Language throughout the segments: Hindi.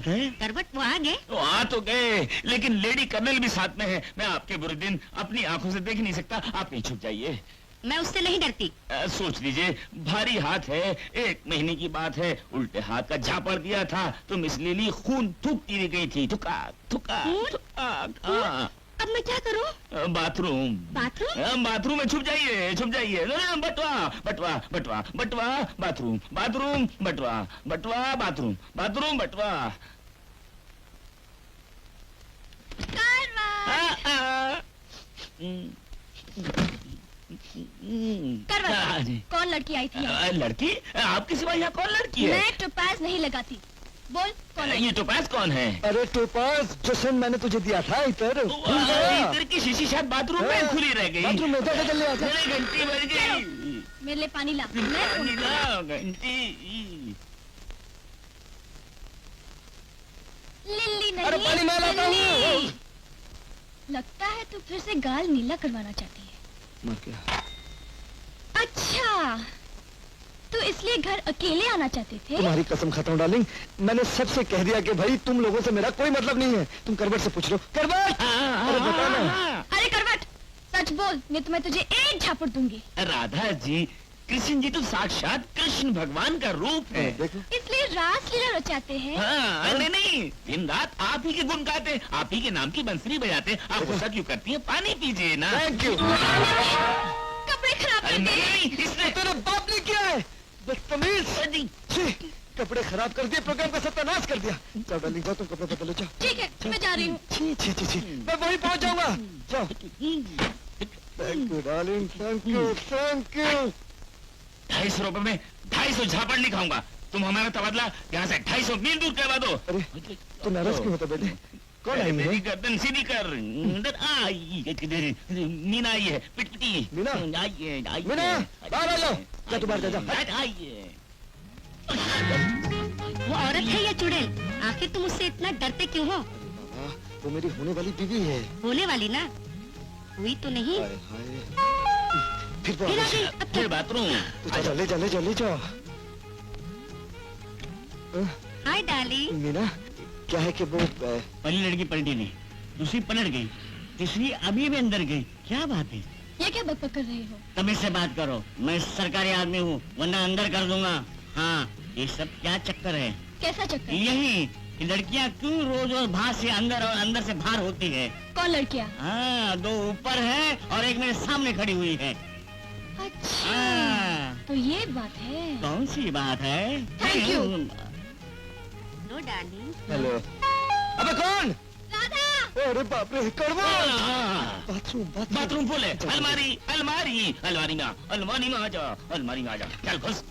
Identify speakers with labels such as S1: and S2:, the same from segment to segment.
S1: करवट वो आ गए?
S2: वो आ तो गए, लेकिन लेडी कर्नल भी साथ में है। मैं आपके बुरे दिन अपनी आंखों से देख नहीं सकता। आप नहीं छुप जाइए।
S1: मैं उससे नहीं डरती।
S2: सोच लीजिए, भारी हाथ है, 1 महीने की बात है, उल्टे हाथ का झापड़ दिया था तो मिस लिली खून थूकती रह गई थी। थुका थुका थुका।
S1: अब मैं क्या करूं?
S2: बाथरूम।
S1: बाथरूम?
S2: बाथरूम में छुप जाइए, छुप जाइए। बटवा बटवा बटवा बटवा बाथरूम, बाथरूम बटवा बटवा बाथरूम, बाथरूम बटवा।
S3: करवट, कौन लड़की आई थी?
S2: लड़की? आपके सिवा यहाँ कौन लड़की है?
S3: मैं टोपाज नहीं लगाती। बोल कौन है?
S2: ये टोपाज कौन है?
S4: अरे टोपाज जो सेंट मैंने तुझे दिया था इधर।
S2: इधर की शीशी शायद बाथरूम में खुली रह गई।
S4: बाथरूम में जल्दी आ जा।
S2: घंटी बज गई।
S3: मेरे लिए पानी ला।
S2: घंटी।
S3: लिल्ली नहीं।
S4: अरे पानी मैं लाता हूँ।
S3: लगता है तू फिर से गाल नीला करवाना चाहती है।
S4: मर गया।
S3: अच्छा, तो इसलिए घर अकेले आना चाहते थे?
S4: तुम्हारी कसम खाता हूँ डार्लिंग, मैंने सबसे कह दिया कि भाई तुम लोगों से मेरा कोई मतलब नहीं है। तुम करवट से पूछ लो। करवट! अरे बता ना।
S3: अरे करवट, सच बोल, नहीं तो मैं तुझे एक झापड़ दूंगी।
S2: राधा जी, कृष्ण जी तो साक्षात कृष्ण भगवान का रूप है।
S3: इसलिए रास लीला रचाते हैं।
S2: हाँ, नहीं, दिन रात आप ही के गुण गाते, आप ही के नाम की बंसुरी बजाते। आप गुस्सा क्यों करती हैं? पानी पीजिए ना।
S4: Thank you.
S3: कपड़े खराब कर दिए।
S2: नहीं, इसने
S4: तेरे बाप ने किया है। बदतमीज। कपड़े खराब कर दिए, प्रोग्राम का सत्यानाश कर दिया। जाओ डार्लिंग, जाओ तुम कपड़े बदलो। जाओ।
S3: ठीक है, मैं जा रही हूँ।
S4: छी, मैं वहीं पहुंच जाऊंगा। जाओ। Thank you darling, thank you, thank you.
S2: 250 रुपए में 250 झापड़ नहीं खाऊंगा। तुम हमारा तबादला यहाँ से 250 मील दूर करवा दो।
S4: अरे तू नाराज क्यों होता बेटे? कौन आई?
S2: मेरी गर्दन सीधी कर। मीना आई है। पिटपिटी
S4: मीना?
S2: आइए आइए।
S4: मीना, बाहर आ जाओ। जा तू बाहर जा।
S2: आइए।
S1: वो औरत है या चुड़ैल? आखिर तुम उससे इतना डरते क्यों हो?
S4: वो मेरी होने वाली बीवी है।
S1: होने वाली ना? हुई तो नहीं।
S4: फिर
S1: आ गई, अब
S2: फिर बाथरूम।
S4: ले जा।
S1: Hi darling.
S4: मीना, क्या है कि वो
S2: पहली लड़की पलटी नहीं, दूसरी पलट गई, तीसरी अभी भी अंदर गई। क्या बात है?
S3: ये क्या बकबक कर रहे हो?
S2: तभी से बात करो, मैं सरकारी आदमी हूँ, वरना अंदर कर दूंगा। हाँ, ये सब क्या चक्कर है?
S3: कैसा चक्कर?
S2: यही कि लड़कियाँ क्यों रोज रोज बाहर से अंदर और अंदर से बाहर होती है।
S3: कौन लड़कियाँ?
S2: हाँ, 2 ऊपर है और एक मेरे सामने खड़ी हुई है।
S3: अच्छा, तो ये बात है।
S2: कौन सी बात है?
S3: Thank you.
S1: No darling.
S4: Hello. अबे कौन?
S3: राधा।
S4: अरे बाप रे, करवट।
S2: हाँ। बाथरूम फुल है। अलमारी में आ जा। चल घुस।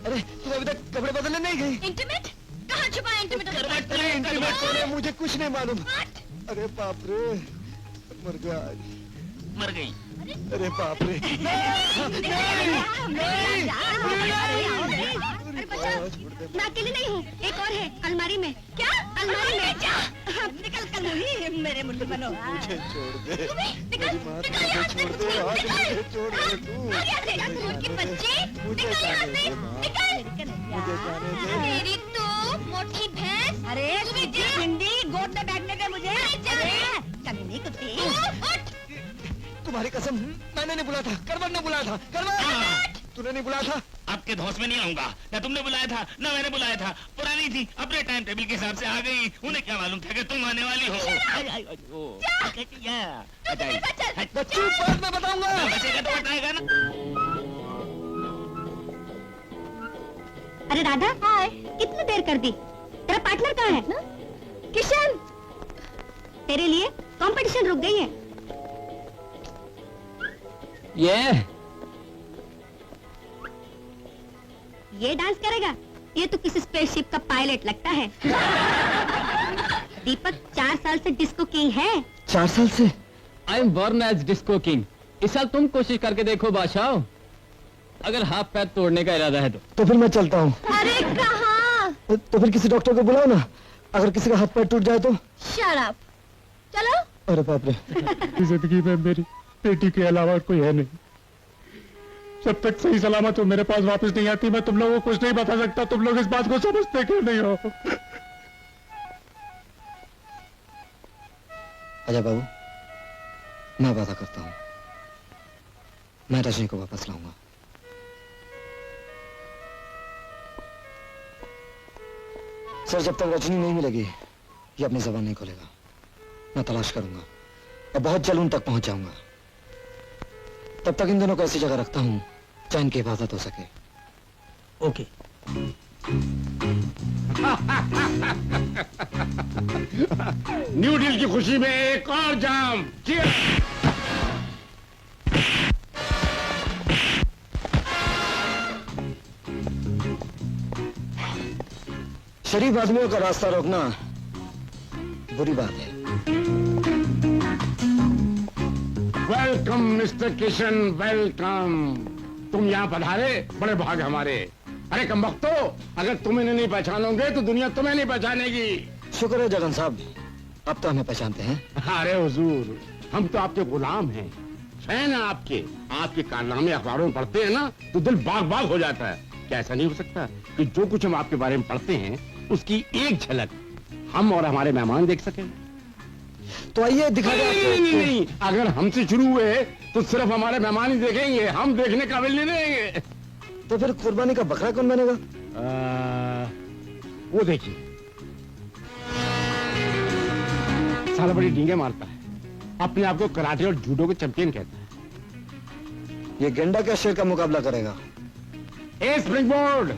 S4: अरे तुम अभी तक कपड़े बदलने नहीं गई?
S3: इंटीमेट? कहाँ छुपा है इंटीमेट?
S4: इंटीमेट मुझे कुछ नहीं मालूम। अरे बाप रे,
S2: मर गई।
S4: अरे बाप रे।
S1: अरे बचाओ, मैं अकेली नहीं हूँ, एक और है अलमारी में। क्या? अलमारी में? निकल कर नहीं, मेरे मुल्लू बनो।
S4: मुझे छोड़ दे।
S3: निकल यहाँ से।
S4: छोड़ दे तू।
S3: बच्चे, निकल यहाँ से, निकल।
S4: मुझे जाने दे।
S3: मेरी तो मोटी भैंस।
S1: अरे भिंडी गोद में बैठने दे मुझे।
S3: कमीनी कुत्ती।
S4: तुम्हारी कसम, मैंने नहीं बुलाया था, करवट ने बुलाया था। करवट, तूने नहीं बुलाया था?
S2: आपके धौंस में नहीं आऊंगा। न तुमने बुलाया था, न मैंने बुलाया था। पुरानी थी, अपने टाइम टेबल के हिसाब से आ गई। उन्हें क्या मालूम था कि तुम आने वाली हो।
S4: बच्चों, बाद में बताऊंगा।
S2: बचेगा तो बताएगा ना।
S1: अरे राधा, कितनी देर कर दी? तेरा पार्टनर कहाँ है? किशन, तेरे लिए कंपटीशन रुक गई है। ये डांस करेगा? ये तो किसी स्पेसशिप का पायलट लगता है। दीपक 4 साल से डिस्को किंग है।
S4: 4 साल से?
S5: I am born as disco king. इस साल तुम कोशिश करके देखो बादशाह, अगर हाथ पैर तोड़ने का इरादा है तो
S4: फिर मैं चलता हूँ।
S3: अरे कहाँ?
S4: तो फिर किसी डॉक्टर को बुलाओ ना, अगर किसी का हाथ पैर टूट जाए तो।
S3: Shut up. चलो।
S4: अरे बाप रे।
S5: जिंदगी में मेरी बेटी के अलावा कोई है नहीं।
S6: जब तक सही सलामत हो मेरे पास वापस नहीं आती मैं तुम लोगों को कुछ नहीं बता सकता। तुम लोग इस बात को समझते क्यों नहीं हो?
S4: अजय बाबू, मैं वादा करता हूं, मैं रजनी को वापस लाऊंगा। सर, जब तक रजनी नहीं मिलेगी ये अपनी जबान नहीं खोलेगा। मैं तलाश करूंगा और बहुत जल्द उन तक पहुंच जाऊंगा। तब तक इन दोनों को ऐसी जगह रखता हूं जहां इनकी हिफाजत हो सके।
S6: ओके। न्यू डील की खुशी में एक और जाम।
S4: शरीफ आदमियों का रास्ता रोकना बुरी बात है।
S6: Welcome mister Kishan, welcome. तुम यहाँ पधारे, बड़े भाग हमारे। अरे कमबख्तो, अगर तुम इन्हें नहीं पहचानोगे तो दुनिया तुम्हें नहीं पहचानेगी।
S4: शुक्र है जगन साहब, अब तो हमें पहचानते हैं।
S6: अरे हुजूर, हम तो आपके गुलाम हैं, फैन हैं आपके। आपके कारनामे अखबारों में पढ़ते हैं ना तो दिल बाग बाग हो जाता है। क्या ऐसा नहीं हो सकता कि जो कुछ हम आपके बारे में पढ़ते हैं उसकी एक झलक हम और हमारे मेहमान देख सकें?
S4: तो आइए दिखा दे आपको।
S6: नहीं, अगर हमसे शुरू हुए तो सिर्फ हमारे मेहमान ही देखेंगे, हम देखने काबिल नहीं रहेंगे।
S4: तो फिर कुर्बानी का बकरा कौन बनेगा?
S6: वो देखिए, साला बड़ी डींगे मारता है, अपने आप को कराटे और जूडो के चैंपियन कहता है।
S4: ये गेंडा क्या शेर का मुकाबला करेगा?
S6: ए स्प्रिंग बोर्ड,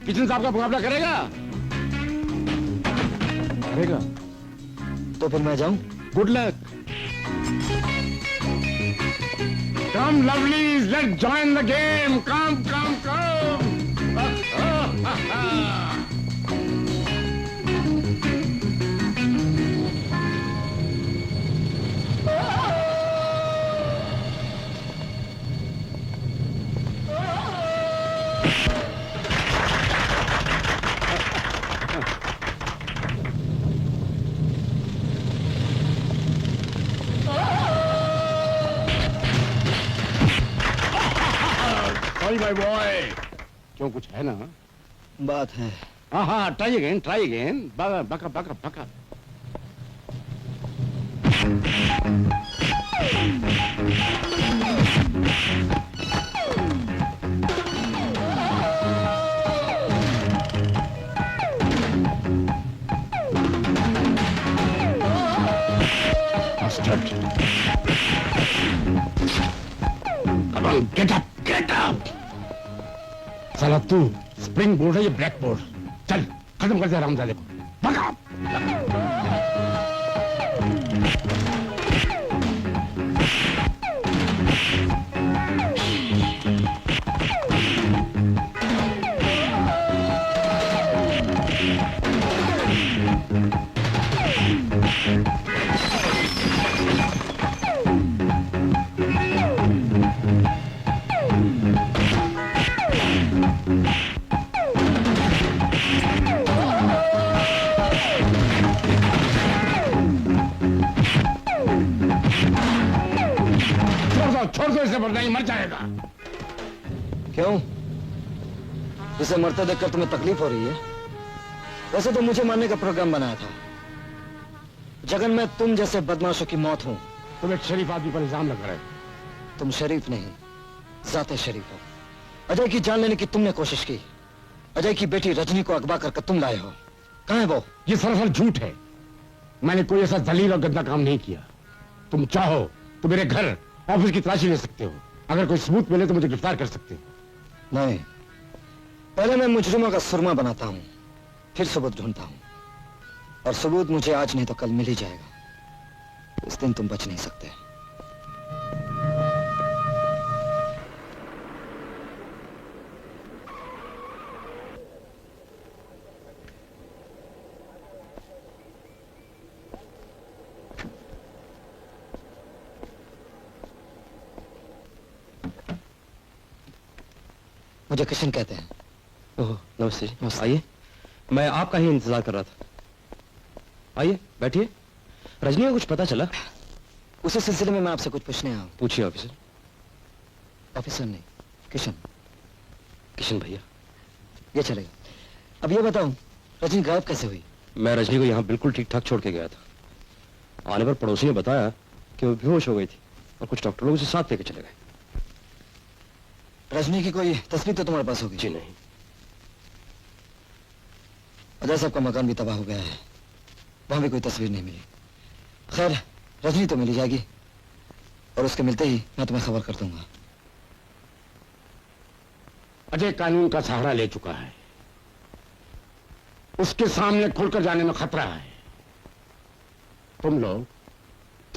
S6: किशन साहब का मुकाबला करेगा? करेगा
S4: तो फिर मैं जाऊं?
S6: Good luck. Come lovelies, let's join the game. Come come come. My boy, क्यों कुछ है ना?
S4: बात है।
S6: हाँ, ट्राई अगेन, ट्राई अगेन। बका बका बका बका। Come on, get up, get up. साला तू स्प्रिंग बोर्ड है ये ब्लैक बोर्ड। चल खत्म कर दे रामजादे को। भगा। छोड़ दो इसे, वरना ही मर जाएगा।
S4: क्यों? इसे मरते देखकर तुम्हें तकलीफ हो रही है? वैसे तो मुझे मारने का प्रोग्राम बनाया था। जगन, मैं तुम जैसे बदमाशों की मौत हूं।
S6: तुम एक शरीफ आदमी पर इल्जाम लग रहे हो।
S4: तुम शरीफ नहीं, जाते शरीफ हो। अजय की जान लेने की तुमने कोशिश की। अजय की बेटी रजनी को अगवा करके तुम लाए हो। कहां है वो?
S6: ये सरासर झूठ है। मैंने कोई ऐसा जलील और गंदा काम नहीं किया। तुम चाहो तो मेरे घर ऑफिस की तलाशी ले सकते हो। अगर कोई सबूत मिले तो मुझे गिरफ्तार कर सकते हो।
S4: नहीं, पहले मैं मुजरिमों का सुरमा बनाता हूं, फिर सबूत ढूंढता हूं। और सबूत मुझे आज नहीं तो कल मिल ही जाएगा। इस दिन तुम बच नहीं सकते। मुझे किशन कहते हैं।
S7: ओह, नमस्ते जी। आइए, मैं आपका ही इंतजार कर रहा था। आइए बैठिए। रजनी को कुछ पता चला?
S4: उसी सिलसिले में मैं आपसे कुछ पूछने आया हूं।
S7: पूछिए ऑफिसर।
S4: ऑफिसर नहीं, किशन।
S7: किशन भैया,
S4: ये चलेगा। अब ये बताओ, रजनी गायब कैसे हुई?
S7: मैं रजनी को यहाँ बिल्कुल ठीक ठाक छोड़ के गया था। आने पर पड़ोसी ने बताया कि वो बेहोश हो गई थी और कुछ डॉक्टर लोग उसे साथ लेके चले गए।
S4: रजनी की कोई तस्वीर तो तुम्हारे पास होगी?
S7: जी नहीं।
S4: अजय साहब का मकान भी तबाह हो गया है, वहां भी कोई तस्वीर नहीं मिली। खैर, रजनी तो मिल जाएगी और उसके मिलते ही मैं तुम्हें खबर कर दूंगा।
S6: अजय कानून का सहारा ले चुका है, उसके सामने खुलकर जाने में खतरा है। तुम लोग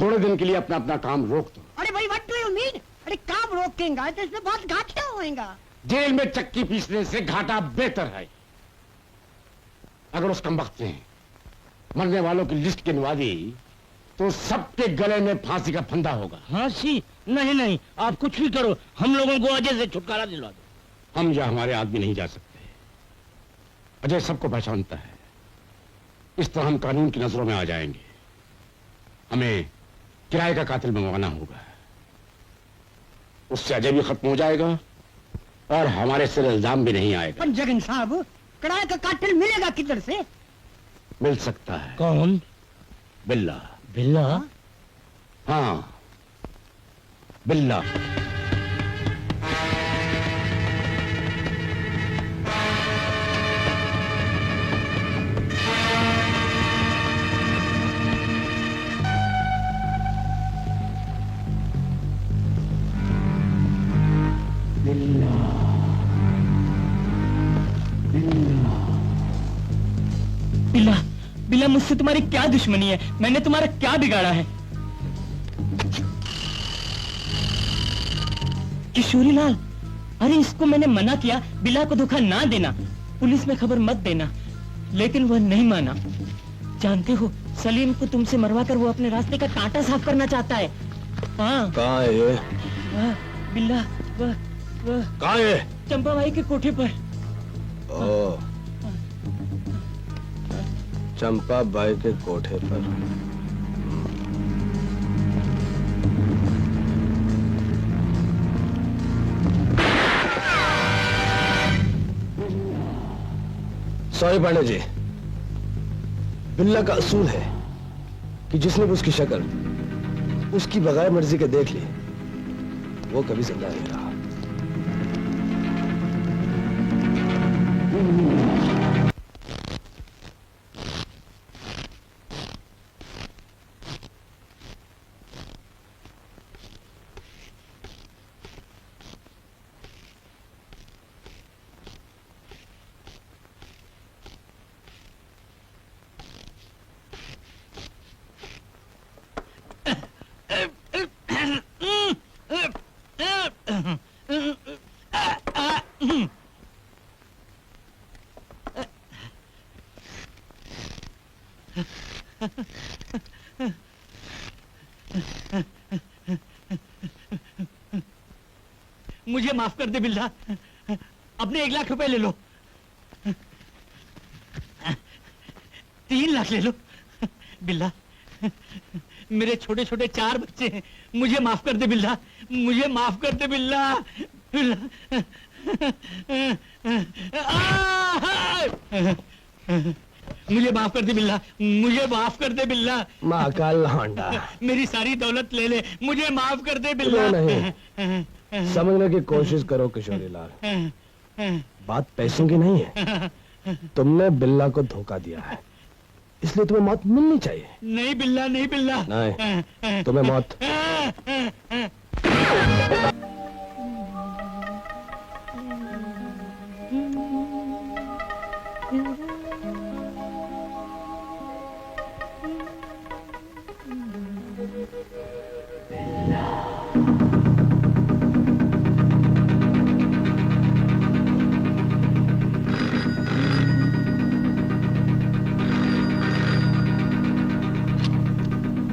S6: थोड़े दिन के लिए अपना अपना काम रोक दो।
S8: अरे भाई व्हाट डू यू मीन? अरे काम रोकेंगे तो इसमें बहुत घाटा होएगा।
S6: जेल में चक्की पीसने से घाटा बेहतर है। अगर उस कमबख्त ने मरने वालों की लिस्ट गिनवा दी तो सबके गले में फांसी का फंदा होगा।
S2: हाँ सी, नहीं नहीं, आप कुछ भी करो, हम लोगों को अजय से छुटकारा दिलवा दो।
S6: हम या हमारे आदमी नहीं जा सकते। अजय सबको पहचानता है, इस तरह हम कानून की नजरों में आ जाएंगे। हमें किराए का कातिल मंगवाना होगा, उससे अजय भी खत्म हो जाएगा और हमारे सिर इल्जाम भी नहीं आएगा।
S8: पर जगन साहब, किराए का कातिल मिलेगा किधर से?
S6: मिल सकता है।
S2: कौन?
S6: बिल्ला।
S2: बिल्ला?
S6: हाँ, बिल्ला।
S5: बिल्ला, बिल्ला, मुझसे तुम्हारी क्या दुश्मनी है? मैंने तुम्हारा क्या बिगाड़ा है? किशोरी लाल, अरे इसको मैंने मना किया, बिल्ला को धोखा ना देना, पुलिस में खबर मत देना, लेकिन वह नहीं माना। जानते हो, सलीम को तुमसे मरवा कर वो अपने रास्ते का कांटा साफ करना चाहता है। हाँ।
S7: कहाँ है ये?
S5: बिल्ला, वह
S7: कहाँ है?
S5: चंपा भाई के कोठे पर।
S7: ओह, चंपा बाई के कोठे पर। सॉरी पांडे जी, बिल्ला का असूल है कि जिसने भी उसकी शक्ल उसकी बगैर मर्जी के देख ली, वो कभी जिंदा नहीं रहा।
S5: मुझे माफ कर दे बिल्ला, अपने 1 लाख रुपए ले लो। 3 लाख ले लो। बिल्ला, मेरे छोटे छोटे 4 बच्चे हैं, मुझे माफ कर दे बिल्ला, मुझे माफ कर दे बिल्ला, बिल्ला। मुझे माफ कर दे बिल्ला, मुझे माफ कर दे बिल्ला।
S7: माँ का लौंडा,
S5: मेरी सारी दौलत ले ले, मुझे माफ कर दे बिल्ला।
S7: नहीं, समझने की कोशिश करो किशोरी लाल, बात पैसों की नहीं है। तुमने बिल्ला को धोखा दिया है, इसलिए तुम्हें मौत मिलनी चाहिए।
S5: नहीं बिल्ला, नहीं बिल्ला,
S7: नहीं, तुम्हें मौत।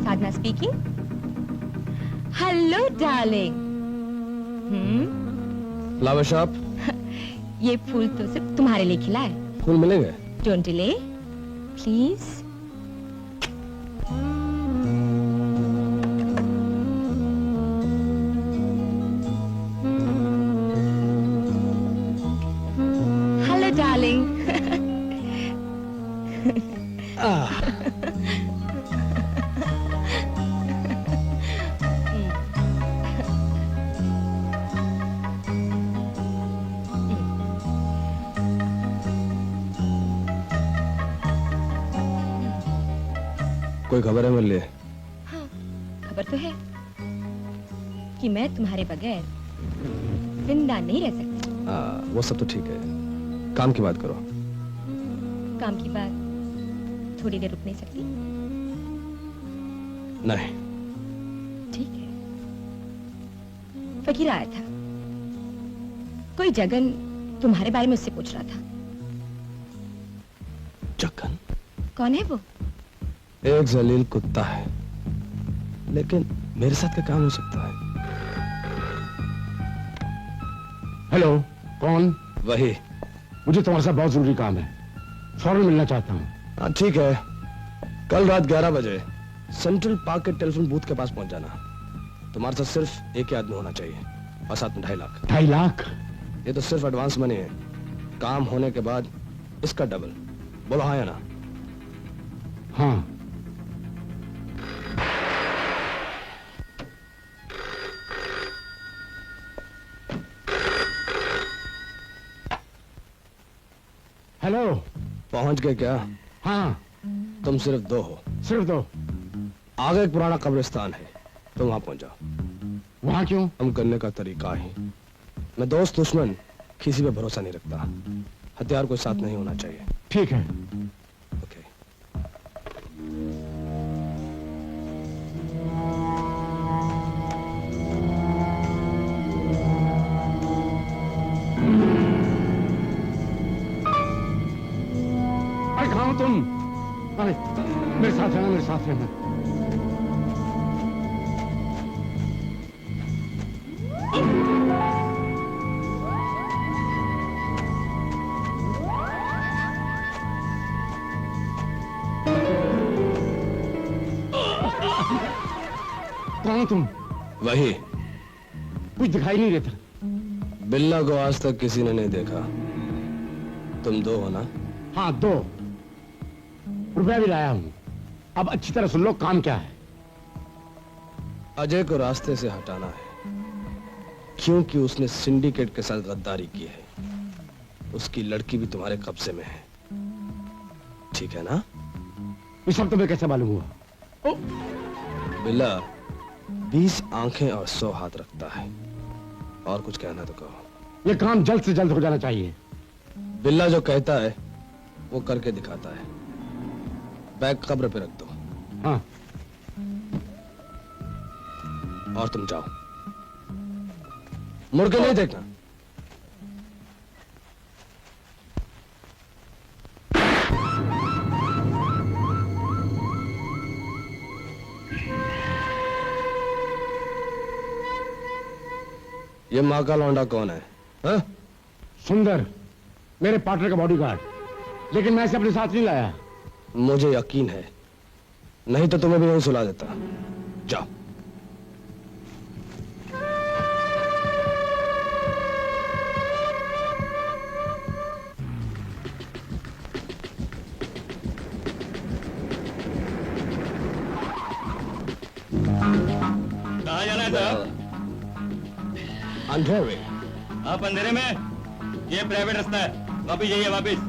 S3: Sadhana speaking. Hello darling.
S7: Flower shop.
S3: ये फूल तो सिर्फ तुम्हारे लिए खिला है।
S7: फूल मिलेंगे?
S3: Don't delay please.
S7: कोई खबर है मेरे लिए?
S3: हाँ, खबर तो है कि मैं तुम्हारे बगैर जिंदा नहीं रह सकती।
S7: वो सब तो ठीक है, काम की बात करो।
S3: काम की बात थोड़ी देर रुक नहीं सकती?
S7: नहीं।
S3: ठीक है। फकीर आया था, कोई जगन तुम्हारे बारे में उससे पूछ रहा था।
S7: जगन?
S3: कौन है वो?
S7: एक जलील कुत्ता है, लेकिन मेरे साथ क्या काम हो सकता है?
S6: हेलो, कौन?
S7: वही।
S6: मुझे तुम्हारे साथ बहुत जरूरी काम है, फौरन मिलना चाहता हूँ।
S7: हाँ ठीक है, कल रात 11 बजे सेंट्रल पार्क के टेलीफोन बूथ के पास पहुंच जाना। तुम्हारे साथ सिर्फ एक ही आदमी होना चाहिए और साथ में 2.5 लाख।
S6: 2.5 लाख?
S7: ये तो सिर्फ एडवांस मनी है, काम होने के बाद इसका डबल। बोलो हाँ या ना?
S6: हाँ। हेलो।
S7: पहुंच गए क्या?
S6: हाँ।
S7: तुम सिर्फ 2 हो।
S6: सिर्फ 2?
S7: आगे एक पुराना कब्रिस्तान है, तुम वहां पहुंच जाओ।
S6: वहां क्यों?
S7: हम करने का तरीका ही। मैं दोस्त दुश्मन किसी पे भरोसा नहीं रखता, हथियार कोई साथ नहीं होना चाहिए।
S6: ठीक है।
S7: ओके।
S6: अरे कहाँ हो तुम? अरे मेरे साथ रहना, मेरे साथ रहना। कौन हो तुम?
S7: वही
S6: कुछ दिखाई नहीं देता।
S7: बिल्ला को आज तक किसी ने नहीं देखा। तुम 2 हो ना?
S6: हाँ 2 रुपया भी लाया हूं। अब अच्छी तरह सुन लो, काम क्या है?
S7: अजय को रास्ते से हटाना है, क्योंकि उसने सिंडिकेट के साथ गद्दारी की है। उसकी लड़की भी तुम्हारे कब्जे में है, ठीक है ना?
S6: ये सब तुम्हें कैसे मालूम हुआ? ओ!
S7: बिल्ला 20 आंखें और 100 हाथ रखता है। और कुछ कहना तो कहो।
S6: ये काम जल्द से जल्द हो जाना चाहिए।
S7: बिल्ला जो कहता है वो करके दिखाता है। बैग कब्र पे रख दो।
S6: हाँ।
S7: और तुम जाओ, मुड़ के नहीं देखना। ये माँ का लौंडा कौन है? हा?
S6: सुंदर, मेरे पार्टनर का बॉडीगार्ड, लेकिन मैं इसे अपने साथ नहीं लाया।
S7: मुझे यकीन है, नहीं तो तुम्हें भी नहीं सुला देता। जाओ।
S2: कहाँ जाना है साहब?
S7: अंधेरे।
S2: आप अंधेरे में? ये प्राइवेट रास्ता है, वापिस जाइए वापिस।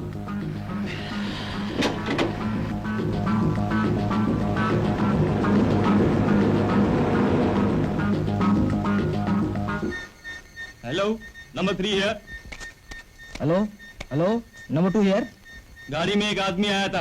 S2: हेलो, नंबर 3 है।
S5: Hello hello, number 2 here.
S2: गाड़ी में एक आदमी आया था,